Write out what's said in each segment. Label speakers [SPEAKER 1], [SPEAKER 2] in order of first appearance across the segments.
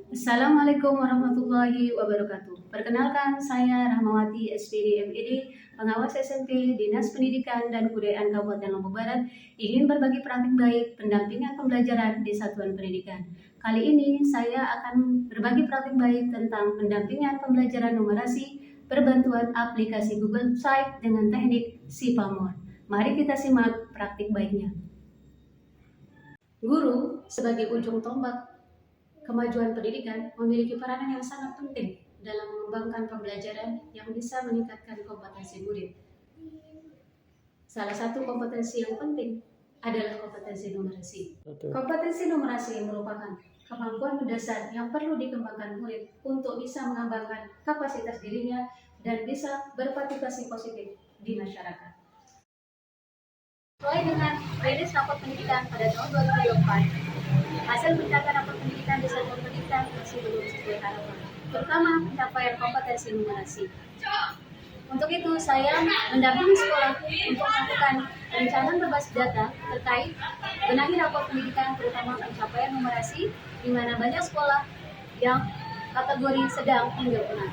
[SPEAKER 1] Assalamualaikum warahmatullahi wabarakatuh. Perkenalkan, saya Rahmawati SPD MED, pengawas SMP Dinas Pendidikan dan Kebudayaan Kabupaten Lombok Barat, ingin berbagi praktik baik pendampingan pembelajaran di satuan pendidikan. Kali ini saya akan berbagi praktik baik tentang pendampingan pembelajaran numerasi berbantuan aplikasi Google Site dengan teknik Sipamor. Mari kita simak praktik baiknya. Guru sebagai ujung tombak kemajuan pendidikan memiliki peranan yang sangat penting dalam mengembangkan pembelajaran yang bisa meningkatkan kompetensi murid. Salah satu kompetensi yang penting adalah kompetensi numerasi. Kompetensi numerasi merupakan kemampuan mendasar yang perlu dikembangkan murid untuk bisa mengembangkan kapasitas dirinya dan bisa berpartisipasi positif di masyarakat. Sesuai dengan rilis rapor pendidikan pada tahun 2024, hasil pencapaian rapor pendidikan di satuan pendidikan masih belum sesuai harapan, terutama pencapaian kompetensi numerasi. Untuk itu, saya mendampingi sekolah untuk melakukan perencanaan berbasis data terkait benahi rapor pendidikan, terutama pencapaian numerasi, di mana banyak sekolah yang kategori sedang hingga benar.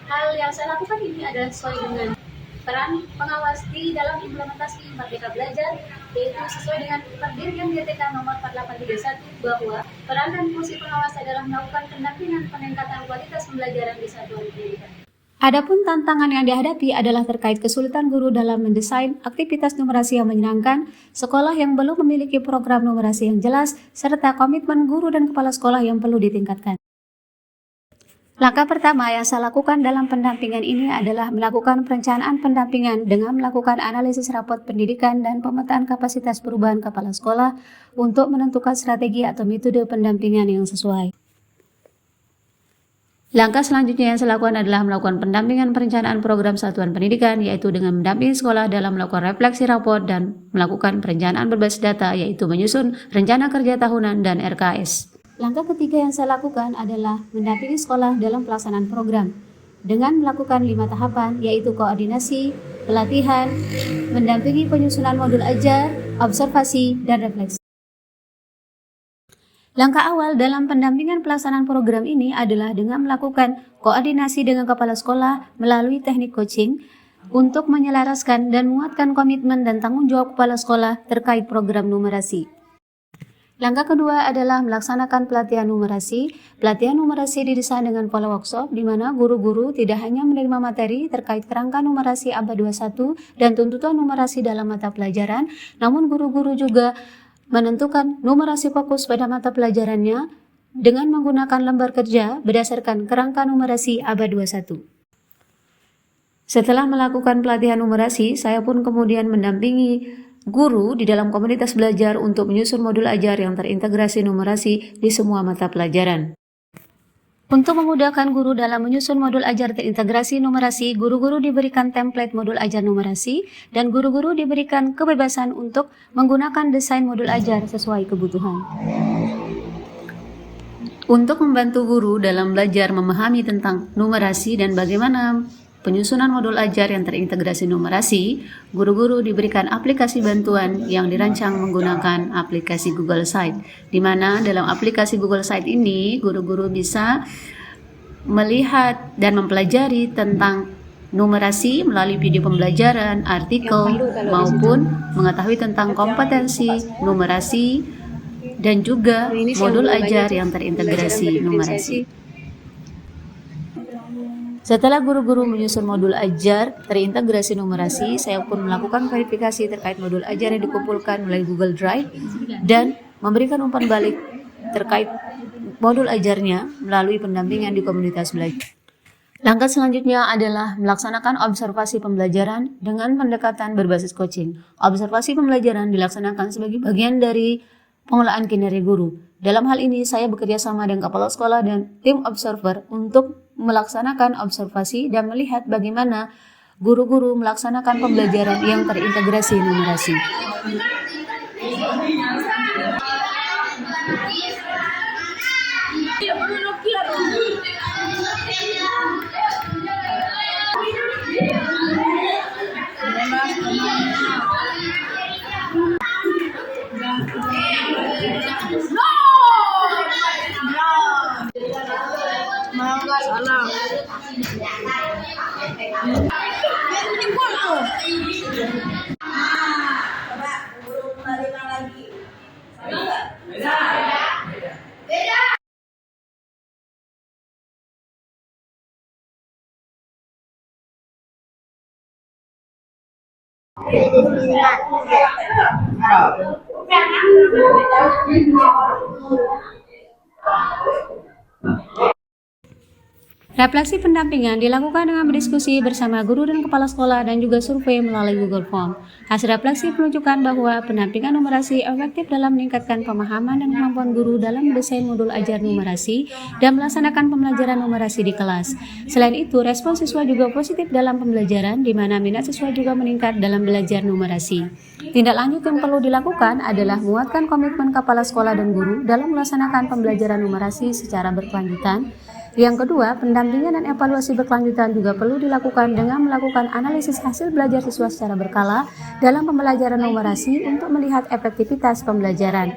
[SPEAKER 1] Hal yang saya lakukan ini adalah sesuai dengan peran pengawas di dalam implementasi Merdeka Belajar, yaitu sesuai dengan Pendirian GTK nomor 4831 bahwa peran dan fungsi pengawas adalah melakukan pendampingan peningkatan kualitas pembelajaran di satuan pendidikan. Adapun tantangan yang dihadapi adalah terkait kesulitan guru dalam mendesain aktivitas numerasi yang menyenangkan, sekolah yang belum memiliki program numerasi yang jelas, serta komitmen guru dan kepala sekolah yang perlu ditingkatkan. Langkah pertama yang saya lakukan dalam pendampingan ini adalah melakukan perencanaan pendampingan dengan melakukan analisis rapot pendidikan dan pemetaan kapasitas perubahan kepala sekolah untuk menentukan strategi atau metode pendampingan yang sesuai. Langkah selanjutnya yang saya lakukan adalah melakukan pendampingan perencanaan program satuan pendidikan, yaitu dengan mendampingi sekolah dalam melakukan refleksi raport dan melakukan perencanaan berbasis data, yaitu menyusun rencana kerja tahunan dan RKS. Langkah ketiga yang saya lakukan adalah mendampingi sekolah dalam pelaksanaan program dengan melakukan 5 tahapan, yaitu koordinasi, pelatihan, mendampingi penyusunan modul ajar, observasi, dan refleksi. Langkah awal dalam pendampingan pelaksanaan program ini adalah dengan melakukan koordinasi dengan kepala sekolah melalui teknik coaching untuk menyelaraskan dan menguatkan komitmen dan tanggung jawab kepala sekolah terkait program numerasi. Langkah kedua adalah melaksanakan pelatihan numerasi. Pelatihan numerasi didesain dengan pola workshop, di mana guru-guru tidak hanya menerima materi terkait kerangka numerasi abad 21 dan tuntutan numerasi dalam mata pelajaran, namun guru-guru juga menentukan numerasi fokus pada mata pelajarannya dengan menggunakan lembar kerja berdasarkan kerangka numerasi abad 21. Setelah melakukan pelatihan numerasi, saya pun kemudian mendampingi guru di dalam komunitas belajar untuk menyusun modul ajar yang terintegrasi numerasi di semua mata pelajaran. Untuk memudahkan guru dalam menyusun modul ajar terintegrasi numerasi, guru-guru diberikan template modul ajar numerasi dan guru-guru diberikan kebebasan untuk menggunakan desain modul ajar sesuai kebutuhan. Untuk membantu guru dalam belajar memahami tentang numerasi dan bagaimana penyusunan modul ajar yang terintegrasi numerasi, guru-guru diberikan aplikasi bantuan yang dirancang menggunakan aplikasi Google Site, di mana dalam aplikasi Google Site ini, guru-guru bisa melihat dan mempelajari tentang numerasi melalui video pembelajaran, artikel, maupun mengetahui tentang kompetensi numerasi dan juga modul ajar yang terintegrasi numerasi. Setelah guru-guru menyusun modul ajar terintegrasi numerasi, saya pun melakukan verifikasi terkait modul ajar yang dikumpulkan melalui Google Drive dan memberikan umpan balik terkait modul ajarnya melalui pendampingan di komunitas belajar. Langkah selanjutnya adalah melaksanakan observasi pembelajaran dengan pendekatan berbasis coaching. Observasi pembelajaran dilaksanakan sebagai bagian dari pengelolaan kinerja guru. Dalam hal ini, saya bekerja sama dengan kepala sekolah dan tim observer untuk melaksanakan observasi dan melihat bagaimana guru-guru melaksanakan pembelajaran yang terintegrasi numerasi.
[SPEAKER 2] Coba guru kembalikan lagi. Sama nggak?
[SPEAKER 1] Refleksi pendampingan dilakukan dengan berdiskusi bersama guru dan kepala sekolah dan juga survei melalui Google Form. Hasil refleksi menunjukkan bahwa pendampingan numerasi efektif dalam meningkatkan pemahaman dan kemampuan guru dalam mendesain modul ajar numerasi dan melaksanakan pembelajaran numerasi di kelas. Selain itu, respon siswa juga positif dalam pembelajaran, di mana minat siswa juga meningkat dalam belajar numerasi. Tindak lanjut yang perlu dilakukan adalah menguatkan komitmen kepala sekolah dan guru dalam melaksanakan pembelajaran numerasi secara berkelanjutan. Yang kedua, pendampingan dan evaluasi berkelanjutan juga perlu dilakukan dengan melakukan analisis hasil belajar siswa secara berkala dalam pembelajaran numerasi untuk melihat efektivitas pembelajaran.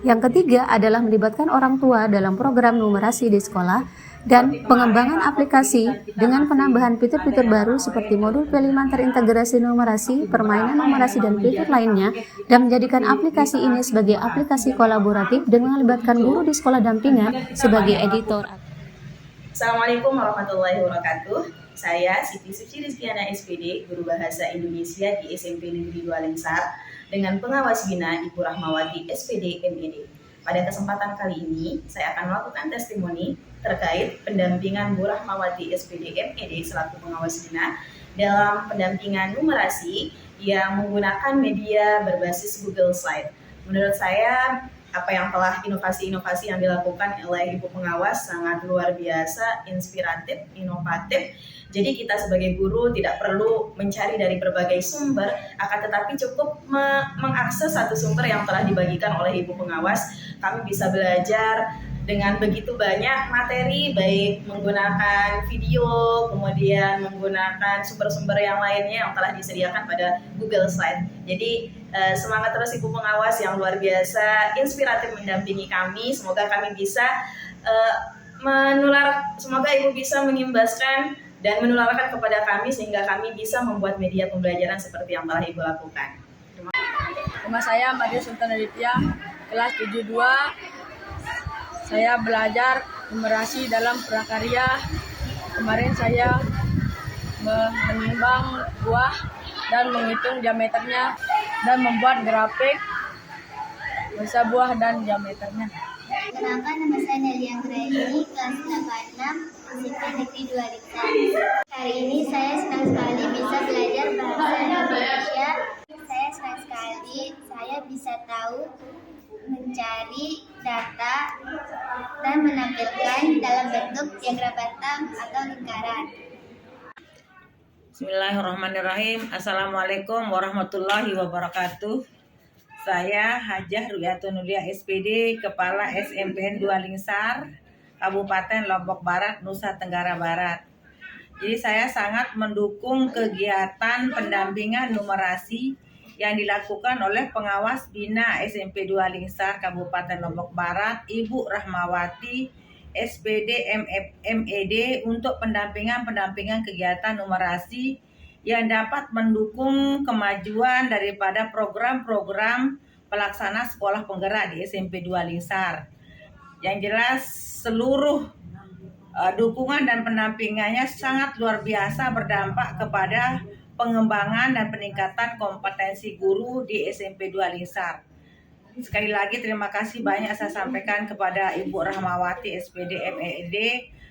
[SPEAKER 1] Yang ketiga adalah melibatkan orang tua dalam program numerasi di sekolah dan pengembangan aplikasi dengan penambahan fitur-fitur baru seperti modul P5 terintegrasi numerasi, permainan numerasi, dan fitur lainnya, dan menjadikan aplikasi ini sebagai aplikasi kolaboratif dengan melibatkan guru di sekolah dampingan sebagai editor.
[SPEAKER 2] Assalamualaikum warahmatullahi wabarakatuh. Saya Siti Suci Rizkiana SPD, Guru Bahasa Indonesia di SMP Negeri 2 Lensar, dengan pengawas bina Ibu Rahmawati SPD MED. Pada kesempatan kali ini, saya akan melakukan testimoni terkait pendampingan Bu Rahmawati SPD MED selaku pengawas bina dalam pendampingan numerasi yang menggunakan media berbasis Google Slide. Menurut saya, apa yang telah inovasi-inovasi yang dilakukan oleh Ibu Pengawas sangat luar biasa, inspiratif, inovatif. Jadi kita sebagai guru tidak perlu mencari dari berbagai sumber, akan tetapi cukup mengakses satu sumber yang telah dibagikan oleh Ibu Pengawas. Kami bisa belajar dengan begitu banyak materi, baik menggunakan video, kemudian menggunakan sumber-sumber yang lainnya yang telah disediakan pada Google Slide. Jadi semangat terus Ibu Pengawas yang luar biasa, inspiratif mendampingi kami. Semoga kami bisa semoga Ibu bisa mengimbaskan dan menularkan kepada kami sehingga kami bisa membuat media pembelajaran seperti yang telah Ibu lakukan.
[SPEAKER 3] Nama saya Madia Sultan Aditya, kelas 72. Saya belajar numerasi dalam prakarya. Kemarin saya menimbang buah dan menghitung diameternya dan membuat grafik besar buah dan diameternya.
[SPEAKER 4] Kenalkan, nama saya Nelia Anggraini, kelas 86, SMP Negeri 2 Lensar. Hari ini saya senang sekali bisa belajar bahasa Indonesia. Saya senang sekali saya bisa tahu mencari data dan menampilkan dalam bentuk diagram Bantam atau lingkaran.
[SPEAKER 5] Bismillahirrahmanirrahim. Assalamualaikum warahmatullahi wabarakatuh. Saya Hajah Ruyatun Nulia SPD, Kepala SMPN 2 Lensar, Kabupaten Lombok Barat, Nusa Tenggara Barat. Jadi saya sangat mendukung kegiatan pendampingan numerasi yang dilakukan oleh pengawas bina SMP 2 Lensar, Kabupaten Lombok Barat, Ibu Rahmawati SPD MED untuk pendampingan kegiatan numerasi yang dapat mendukung kemajuan daripada program-program pelaksana sekolah penggerak di SMP 2 Lensar. Yang jelas seluruh dukungan dan pendampingannya sangat luar biasa, berdampak kepada pengembangan dan peningkatan kompetensi guru di SMP 2 Lensar. Sekali lagi terima kasih banyak saya sampaikan kepada Ibu Rahmawati SPD MED.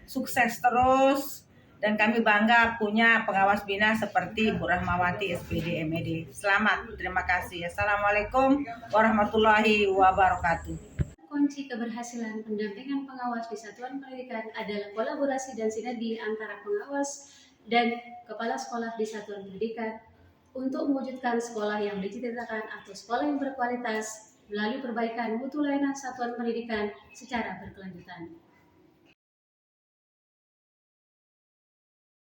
[SPEAKER 5] Sukses terus, dan kami bangga punya pengawas bina seperti Bu Rahmawati SPD MED. Selamat, terima kasih. Assalamualaikum warahmatullahi wabarakatuh.
[SPEAKER 1] Kunci keberhasilan pendampingan pengawas di satuan pendidikan adalah kolaborasi dan sinergi antara pengawas dan kepala sekolah di satuan pendidikan untuk mewujudkan sekolah yang diciptakan atau sekolah yang berkualitas melalui perbaikan mutu layanan satuan pendidikan secara berkelanjutan.